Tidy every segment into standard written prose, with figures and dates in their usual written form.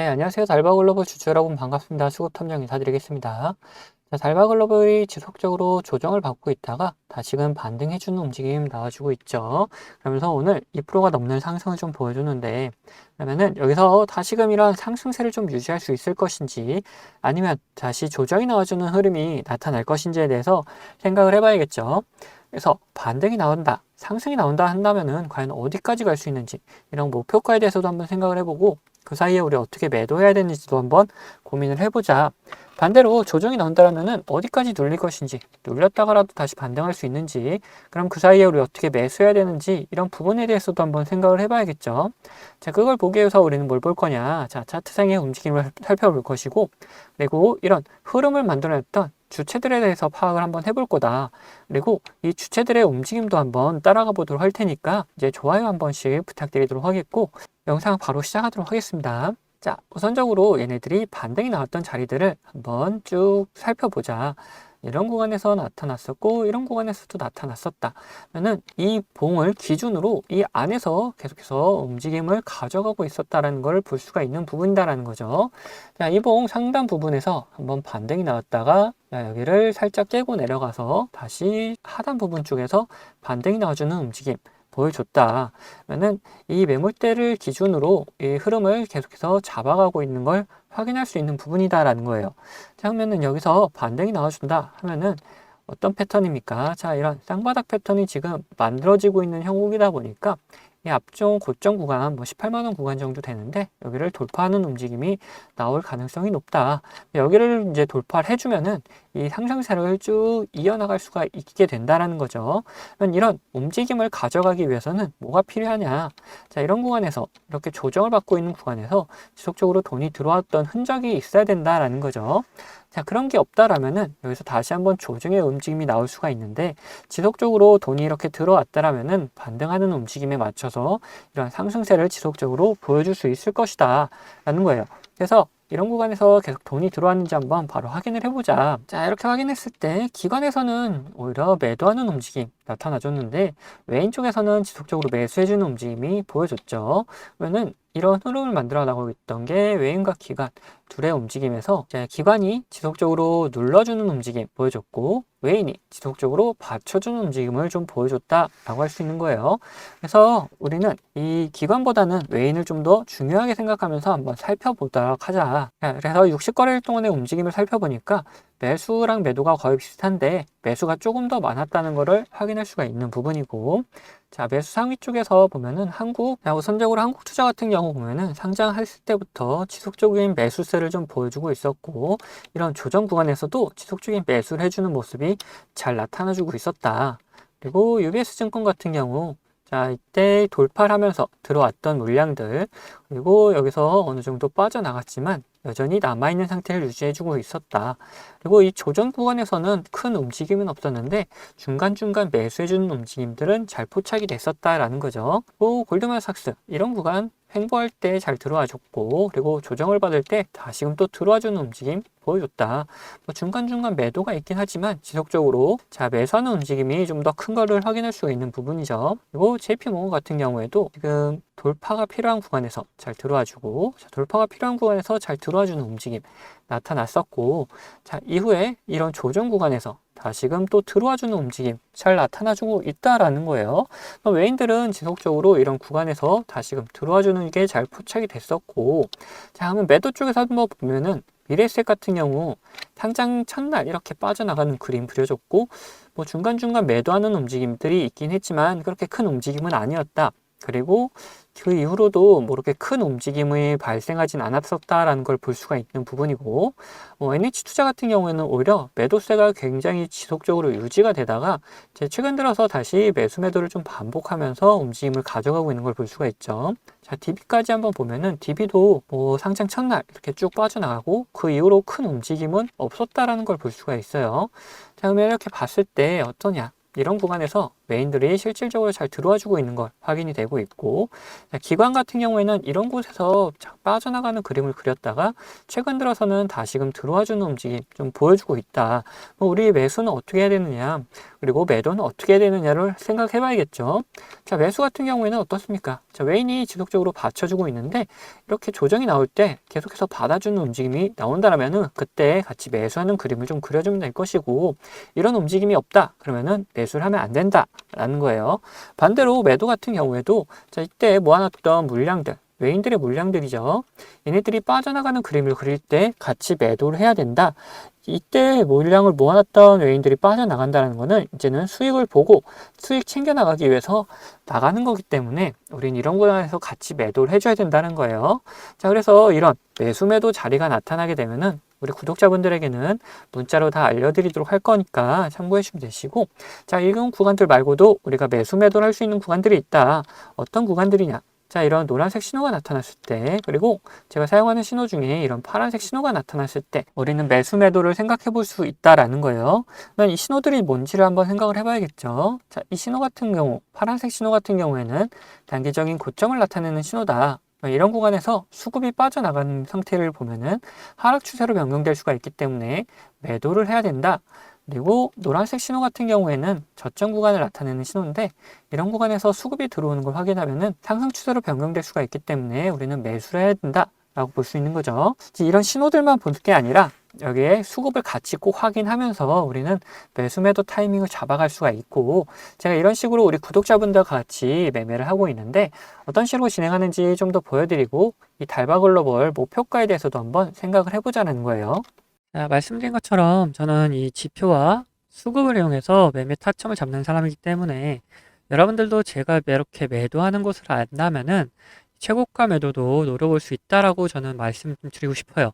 네, 안녕하세요. 달바글로벌 주주 여러분 반갑습니다. 수급 탐정 인사드리겠습니다. 자, 달바글로벌이 지속적으로 조정을 받고 있다가 다시금 반등해주는 움직임 나와주고 있죠. 그러면서 오늘 2%가 넘는 상승을 좀 보여주는데, 그러면은 여기서 다시금 이런 상승세를 좀 유지할 수 있을 것인지, 아니면 다시 조정이 나와주는 흐름이 나타날 것인지에 대해서 생각을 해봐야겠죠. 그래서 반등이 나온다, 상승이 나온다 한다면은 과연 어디까지 갈 수 있는지, 이런 목표가에 대해서도 한번 생각을 해보고, 그 사이에 우리 어떻게 매도해야 되는지도 한번 고민을 해보자. 반대로 조정이 나온다면은 어디까지 눌릴 것인지, 눌렸다가라도 다시 반등할 수 있는지, 그럼 그 사이에 우리 어떻게 매수해야 되는지, 이런 부분에 대해서도 한번 생각을 해봐야겠죠. 자, 그걸 보기 위해서 우리는 뭘 볼 거냐. 자, 차트상의 움직임을 살펴볼 것이고, 그리고 이런 흐름을 만들어냈던 주체들에 대해서 파악을 한번 해볼 거다. 그리고 이 주체들의 움직임도 한번 따라가 보도록 할 테니까 이제 좋아요 한 번씩 부탁드리도록 하겠고, 영상 바로 시작하도록 하겠습니다. 자, 우선적으로 얘네들이 반등이 나왔던 자리들을 한번 쭉 살펴보자. 이런 구간에서 나타났었고 이런 구간에서도 나타났었다. 그러면 이 봉을 기준으로 이 안에서 계속해서 움직임을 가져가고 있었다는 걸 볼 수가 있는 부분이다라는 거죠. 자, 이 봉 상단 부분에서 한번 반등이 나왔다가 여기를 살짝 깨고 내려가서 다시 하단 부분 쪽에서 반등이 나와주는 움직임 보여줬다. 그러면은 이 매물대를 기준으로 이 흐름을 계속해서 잡아가고 있는 걸 확인할 수 있는 부분이다라는 거예요. 자, 그러면은 여기서 반등이 나와준다 하면은 어떤 패턴입니까? 자, 이런 쌍바닥 패턴이 지금 만들어지고 있는 형국이다 보니까 이 앞쪽 고점 구간, 뭐 18만 원 구간 정도 되는데 여기를 돌파하는 움직임이 나올 가능성이 높다. 여기를 이제 돌파를 해주면은 이 상승세를 쭉 이어나갈 수가 있게 된다라는 거죠. 이런 움직임을 가져가기 위해서는 뭐가 필요하냐? 자, 이런 구간에서 이렇게 조정을 받고 있는 구간에서 지속적으로 돈이 들어왔던 흔적이 있어야 된다라는 거죠. 자, 그런 게 없다라면은 여기서 다시 한번 조정의 움직임이 나올 수가 있는데 지속적으로 돈이 이렇게 들어왔다라면은 반등하는 움직임에 맞춰서 이런 상승세를 지속적으로 보여줄 수 있을 것이다 라는 거예요. 그래서 이런 구간에서 계속 돈이 들어왔는지 한번 바로 확인을 해보자. 자, 이렇게 확인했을 때 기관에서는 오히려 매도하는 움직임 나타나줬는데 외인 쪽에서는 지속적으로 매수해주는 움직임이 보여줬죠. 그러면은 이런 흐름을 만들어 나가고 있던 게 외인과 기관 둘의 움직임에서 기관이 지속적으로 눌러주는 움직임 보여줬고 외인이 지속적으로 받쳐주는 움직임을 좀 보여줬다라고 할 수 있는 거예요. 그래서 우리는 이 기관보다는 외인을 좀 더 중요하게 생각하면서 한번 살펴보도록 하자. 그래서 60거래일 동안의 움직임을 살펴보니까 매수랑 매도가 거의 비슷한데 매수가 조금 더 많았다는 것을 확인할 수가 있는 부분이고, 자, 매수 상위 쪽에서 보면은 우선적으로 한국투자 같은 경우 보면은 상장했을 때부터 지속적인 매수세를 좀 보여주고 있었고 이런 조정 구간에서도 지속적인 매수를 해주는 모습이 잘 나타나주고 있었다. 그리고 UBS 증권 같은 경우 자, 이때 돌파를 하면서 들어왔던 물량들, 그리고 여기서 어느 정도 빠져나갔지만 여전히 남아있는 상태를 유지해주고 있었다. 그리고 이 조정 구간에서는 큰 움직임은 없었는데 중간중간 매수해주는 움직임들은 잘 포착이 됐었다라는 거죠. 또 골드만삭스 이런 구간 횡보할 때 잘 들어와줬고 그리고 조정을 받을 때 다시금 또 들어와주는 움직임 보여줬다. 뭐 중간중간 매도가 있긴 하지만 지속적으로 자 매수하는 움직임이 좀 더 큰 거를 확인할 수가 있는 부분이죠. 그리고 JP모건 같은 경우에도 지금 돌파가 필요한 구간에서 잘 들어와주고 돌파가 필요한 구간에서 잘 들어와주는 움직임 나타났었고, 자 이후에 이런 조정 구간에서 다시금 또 들어와주는 움직임 잘 나타나주고 있다라는 거예요. 외인들은 지속적으로 이런 구간에서 다시금 들어와주는 게 잘 포착이 됐었고, 자 그러면 매도 쪽에서 한번 보면은 미래에셋 같은 경우 상장 첫날 이렇게 빠져나가는 그림 그려졌고 뭐 중간중간 매도하는 움직임들이 있긴 했지만 그렇게 큰 움직임은 아니었다. 그리고 그 이후로도 뭐 이렇게 큰 움직임이 발생하진 않았었다라는 걸 볼 수가 있는 부분이고, NH투자 같은 경우에는 오히려 매도세가 굉장히 지속적으로 유지가 되다가 최근 들어서 다시 매수 매도를 좀 반복하면서 움직임을 가져가고 있는 걸 볼 수가 있죠. 자, DB까지 한번 보면은 DB도 뭐 상장 첫날 이렇게 쭉 빠져나가고 그 이후로 큰 움직임은 없었다라는 걸 볼 수가 있어요. 자, 그러면 이렇게 봤을 때 어떠냐? 이런 구간에서 메인들이 실질적으로 잘 들어와주고 있는 걸 확인이 되고 있고, 기관 같은 경우에는 이런 곳에서 빠져나가는 그림을 그렸다가 최근 들어서는 다시금 들어와주는 움직임 좀 보여주고 있다. 우리 매수는 어떻게 해야 되느냐, 그리고 매도는 어떻게 해야 되느냐를 생각해 봐야겠죠. 자, 매수 같은 경우에는 어떻습니까? 자, 메인이 지속적으로 받쳐주고 있는데 이렇게 조정이 나올 때 계속해서 받아주는 움직임이 나온다라면은 그때 같이 매수하는 그림을 좀 그려주면 될 것이고, 이런 움직임이 없다 그러면은 매수를 하면 안 된다라는 거예요. 반대로 매도 같은 경우에도 자, 이때 모아놨던 물량들, 외인들의 물량들이죠. 얘네들이 빠져나가는 그림을 그릴 때 같이 매도를 해야 된다. 이때 물량을 모아놨던 외인들이 빠져나간다는 것은 이제는 수익을 보고 수익 챙겨나가기 위해서 나가는 거기 때문에 우리는 이런 구간에서 같이 매도를 해줘야 된다는 거예요. 자, 그래서 이런 매수 매도 자리가 나타나게 되면은 우리 구독자분들에게는 문자로 다 알려드리도록 할 거니까 참고해 주시면 되시고, 자, 이런 구간들 말고도 우리가 매수 매도를 할 수 있는 구간들이 있다. 어떤 구간들이냐? 자, 이런 노란색 신호가 나타났을 때, 그리고 제가 사용하는 신호 중에 이런 파란색 신호가 나타났을 때 우리는 매수 매도를 생각해 볼 수 있다라는 거예요. 그러면 이 신호들이 뭔지를 한번 생각을 해봐야겠죠. 자, 이 신호 같은 경우, 파란색 신호 같은 경우에는 단기적인 고점을 나타내는 신호다. 이런 구간에서 수급이 빠져나가는 상태를 보면은 하락 추세로 변경될 수가 있기 때문에 매도를 해야 된다. 그리고 노란색 신호 같은 경우에는 저점 구간을 나타내는 신호인데 이런 구간에서 수급이 들어오는 걸 확인하면은 상승 추세로 변경될 수가 있기 때문에 우리는 매수를 해야 된다 라고 볼 수 있는 거죠. 이런 신호들만 볼 게 아니라 여기에 수급을 같이 꼭 확인하면서 우리는 매수 매도 타이밍을 잡아갈 수가 있고, 제가 이런 식으로 우리 구독자분들과 같이 매매를 하고 있는데 어떤 식으로 진행하는지 좀 더 보여드리고 이 달바 글로벌 목표가에 대해서도 한번 생각을 해보자는 거예요. 자, 말씀드린 것처럼 저는 이 지표와 수급을 이용해서 매매 타점을 잡는 사람이기 때문에 여러분들도 제가 이렇게 매도하는 것을 안다면은 최고가 매도도 노려볼 수 있다라고 저는 말씀 좀 드리고 싶어요.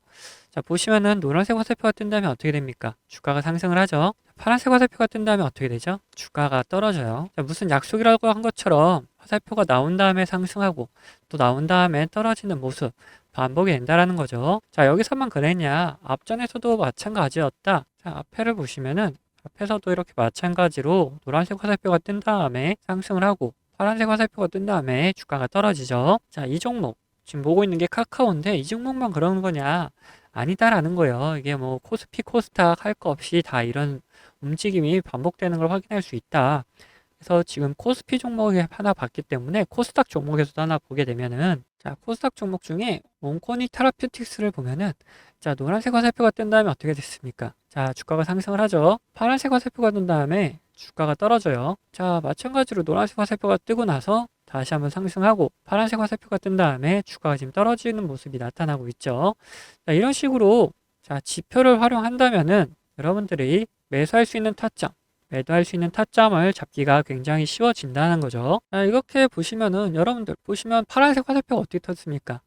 자, 보시면은 노란색 화살표가 뜬다면 어떻게 됩니까? 주가가 상승을 하죠. 파란색 화살표가 뜬다면 어떻게 되죠? 주가가 떨어져요. 자, 무슨 약속이라고 한 것처럼 화살표가 나온 다음에 상승하고 또 나온 다음에 떨어지는 모습 반복이 된다라는 거죠. 자, 여기서만 그랬냐? 앞전에서도 마찬가지였다. 자, 앞에를 보시면은 앞에서도 이렇게 마찬가지로 노란색 화살표가 뜬 다음에 상승을 하고 파란색 화살표가 뜬 다음에 주가가 떨어지죠. 자, 이 종목 지금 보고 있는 게 카카오인데 이 종목만 그러는 거냐? 아니다라는 거예요. 이게 뭐 코스피, 코스닥 할 거 없이 다 이런 움직임이 반복되는 걸 확인할 수 있다. 그래서 지금 코스피 종목에 하나 봤기 때문에 코스닥 종목에서도 하나 보게 되면은, 자, 코스닥 종목 중에 온코니 테라퓨틱스를 보면은, 자, 노란색 화살표가 뜬 다음에 어떻게 됐습니까? 자, 주가가 상승을 하죠. 파란색 화살표가 뜬 다음에 주가가 떨어져요. 자, 마찬가지로 노란색 화살표가 뜨고 나서 다시 한번 상승하고 파란색 화살표가 뜬 다음에 주가가 지금 떨어지는 모습이 나타나고 있죠. 자, 이런 식으로 자, 지표를 활용한다면은 여러분들이 매수할 수 있는 타점, 매도할 수 있는 타점을 잡기가 굉장히 쉬워진다는 거죠. 자, 이렇게 보시면은 여러분들 보시면 파란색 화살표가 어떻게 떴습니까?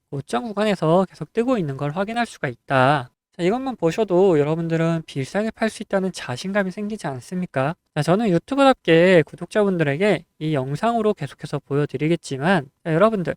고점 구간에서 계속 뜨고 있는 걸 확인할 수가 있다. 자, 이것만 보셔도 여러분들은 비싸게 팔 수 있다는 자신감이 생기지 않습니까? 자, 저는 유튜브답게 구독자분들에게 이 영상으로 계속해서 보여드리겠지만, 자, 여러분들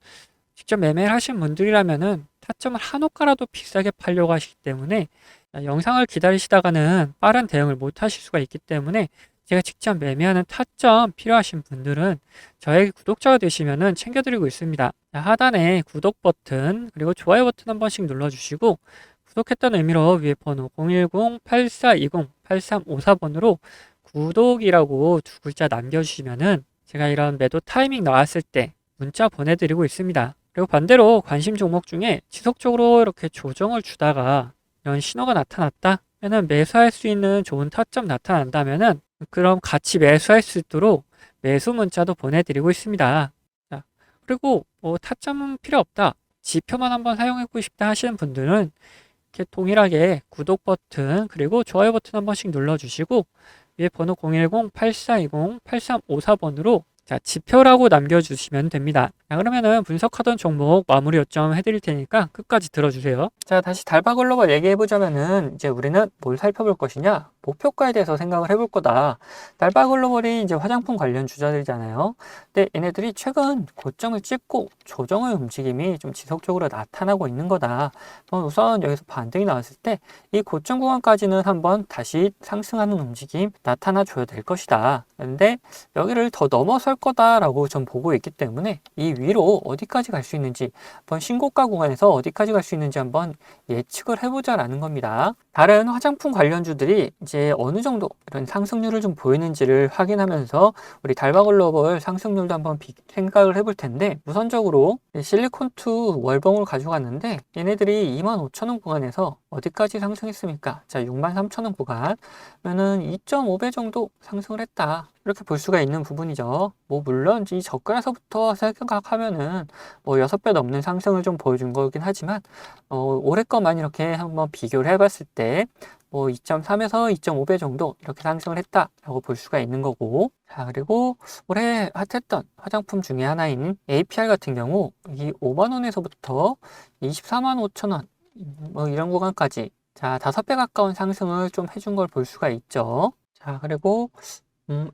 직접 매매를 하신 분들이라면은 타점을 한호가라도 비싸게 팔려고 하시기 때문에 영상을 기다리시다가는 빠른 대응을 못 하실 수가 있기 때문에 제가 직접 매매하는 타점 필요하신 분들은 저에게 구독자가 되시면은 챙겨드리고 있습니다. 자, 하단에 구독 버튼 그리고 좋아요 버튼 한 번씩 눌러주시고 구독했다는 의미로 위에 번호 010-8420-8354번으로 구독이라고 두 글자 남겨주시면은 제가 이런 매도 타이밍 나왔을 때 문자 보내드리고 있습니다. 그리고 반대로 관심 종목 중에 지속적으로 이렇게 조정을 주다가 이런 신호가 나타났다 면은 매수할 수 있는 좋은 타점 나타난다면은 그럼 같이 매수할 수 있도록 매수 문자도 보내드리고 있습니다. 자, 그리고 뭐 타점은 필요 없다, 지표만 한번 사용해보고 싶다 하시는 분들은 이렇게 동일하게 구독 버튼 그리고 좋아요 버튼 한 번씩 눌러주시고 위에 번호 010-8420-8354번으로 자, 지표라고 남겨주시면 됩니다. 자, 그러면은 분석하던 종목 마무리 요점 해드릴 테니까 끝까지 들어주세요. 자, 다시 달바 글로벌 얘기해보자면은 이제 우리는 뭘 살펴볼 것이냐? 목표가에 대해서 생각을 해볼 거다. 달바 글로벌이 이제 화장품 관련 주자들이잖아요. 근데 얘네들이 최근 고점을 찍고 조정의 움직임이 좀 지속적으로 나타나고 있는 거다. 우선 여기서 반등이 나왔을 때 이 고점 구간까지는 한번 다시 상승하는 움직임 나타나 줘야 될 것이다. 근데 여기를 더 넘어설 거다라고 전 보고 있기 때문에 이 위로 어디까지 갈 수 있는지, 한번 신고가 구간에서 어디까지 갈 수 있는지 한번 예측을 해보자라는 겁니다. 다른 화장품 관련주들이 이제 어느 정도 이런 상승률을 좀 보이는지를 확인하면서 우리 달바글로벌 상승률도 한번 생각을 해볼 텐데, 우선적으로 실리콘2 월봉을 가져갔는데 얘네들이 25,000원 구간에서 어디까지 상승했습니까? 자, 63,000원 구간 면은 2.5배 정도 상승을 했다, 이렇게 볼 수가 있는 부분이죠. 뭐 물론 이 저가에서부터 생각하면은 뭐 6배 넘는 상승을 좀 보여준 거긴 하지만 올해 것만 이렇게 한번 비교를 해봤을 때 뭐 2.3에서 2.5배 정도 이렇게 상승을 했다라고 볼 수가 있는 거고, 자, 그리고 올해 핫했던 화장품 중에 하나인 APR 같은 경우 이 5만 원에서부터 24만 5천 원 뭐 이런 구간까지, 자, 5배 가까운 상승을 좀 해준 걸 볼 수가 있죠. 자, 그리고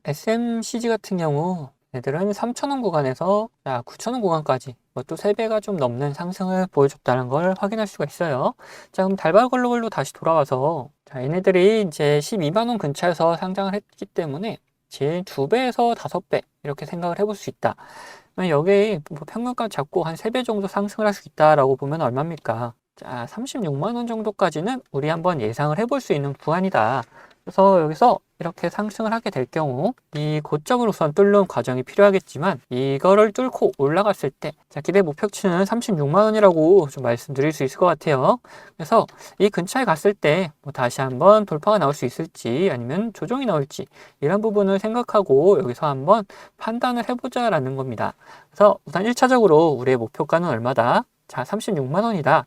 SMCG 같은 경우 얘들은 3,000원 구간에서 9,000원 구간까지 또 3배가 좀 넘는 상승을 보여줬다는 걸 확인할 수가 있어요. 자, 그럼 달바글로벌로 다시 돌아와서, 자, 얘네들이 이제 12만 원 근처에서 상장을 했기 때문에 제일 2배에서 5배 이렇게 생각을 해볼 수 있다. 여기 뭐 평균값 잡고 한 3배 정도 상승을 할 수 있다라고 보면 얼마입니까? 자, 36만 원 정도까지는 우리 한번 예상을 해볼 수 있는 구간이다. 그래서 여기서 이렇게 상승을 하게 될 경우 이 고점을 우선 뚫는 과정이 필요하겠지만, 이거를 뚫고 올라갔을 때, 자, 기대 목표치는 36만 원이라고 좀 말씀드릴 수 있을 것 같아요. 그래서 이 근처에 갔을 때 뭐 다시 한번 돌파가 나올 수 있을지 아니면 조정이 나올지, 이런 부분을 생각하고 여기서 한번 판단을 해보자라는 겁니다. 그래서 우선 1차적으로 우리의 목표가는 얼마다? 자, 36만 원이다.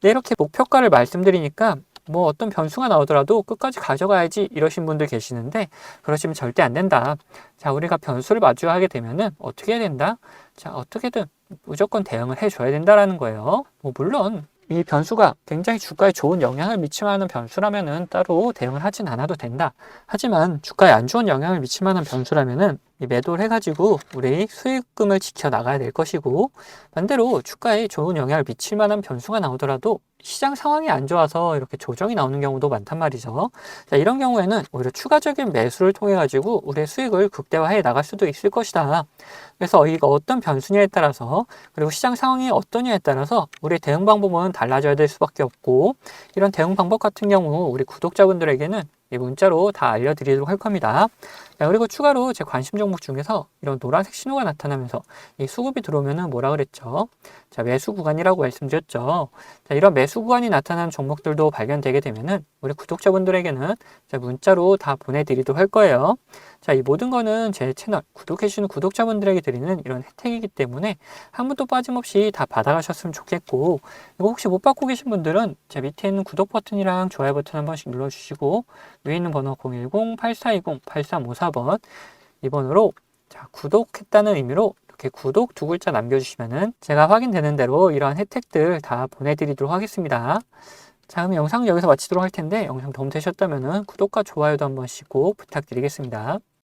네, 이렇게 목표가를 말씀드리니까 뭐 어떤 변수가 나오더라도 끝까지 가져가야지 이러신 분들 계시는데, 그러시면 절대 안 된다. 자, 우리가 변수를 마주하게 되면은 어떻게 해야 된다? 자, 어떻게든 무조건 대응을 해줘야 된다라는 거예요. 뭐 물론 이 변수가 굉장히 주가에 좋은 영향을 미칠 만한 변수라면은 따로 대응을 하진 않아도 된다. 하지만 주가에 안 좋은 영향을 미칠 만한 변수라면은 이 매도를 해가지고 우리 수익금을 지켜 나가야 될 것이고, 반대로 주가에 좋은 영향을 미칠 만한 변수가 나오더라도 시장 상황이 안 좋아서 이렇게 조정이 나오는 경우도 많단 말이죠. 자, 이런 경우에는 오히려 추가적인 매수를 통해 가지고 우리의 수익을 극대화해 나갈 수도 있을 것이다. 그래서 이거 어떤 변수냐에 따라서, 그리고 시장 상황이 어떠냐에 따라서 우리의 대응 방법은 달라져야 될 수밖에 없고, 이런 대응 방법 같은 경우 우리 구독자분들에게는 이 문자로 다 알려드리도록 할 겁니다. 자, 그리고 추가로 제 관심 종목 중에서 이런 노란색 신호가 나타나면서 이 수급이 들어오면은 뭐라 그랬죠? 자, 매수 구간이라고 말씀드렸죠. 자, 이런 매수 구간이 나타나는 종목들도 발견되게 되면은 우리 구독자분들에게는 자, 문자로 다 보내드리도록 할 거예요. 자, 이 모든 거는 제 채널 구독해주시는 구독자분들에게 드리는 이런 혜택이기 때문에 한 분도 빠짐없이 다 받아가셨으면 좋겠고, 이거 혹시 못 받고 계신 분들은 제 밑에 있는 구독 버튼이랑 좋아요 버튼 한 번씩 눌러주시고, 위에 있는 번호 010-8420-8354번 이 번호로 자, 구독했다는 의미로 이렇게 구독 2글자 남겨주시면은 제가 확인되는 대로 이러한 혜택들 다 보내드리도록 하겠습니다. 자, 그럼 영상 여기서 마치도록 할 텐데, 영상 도움 되셨다면 구독과 좋아요도 한 번씩 꼭 부탁드리겠습니다.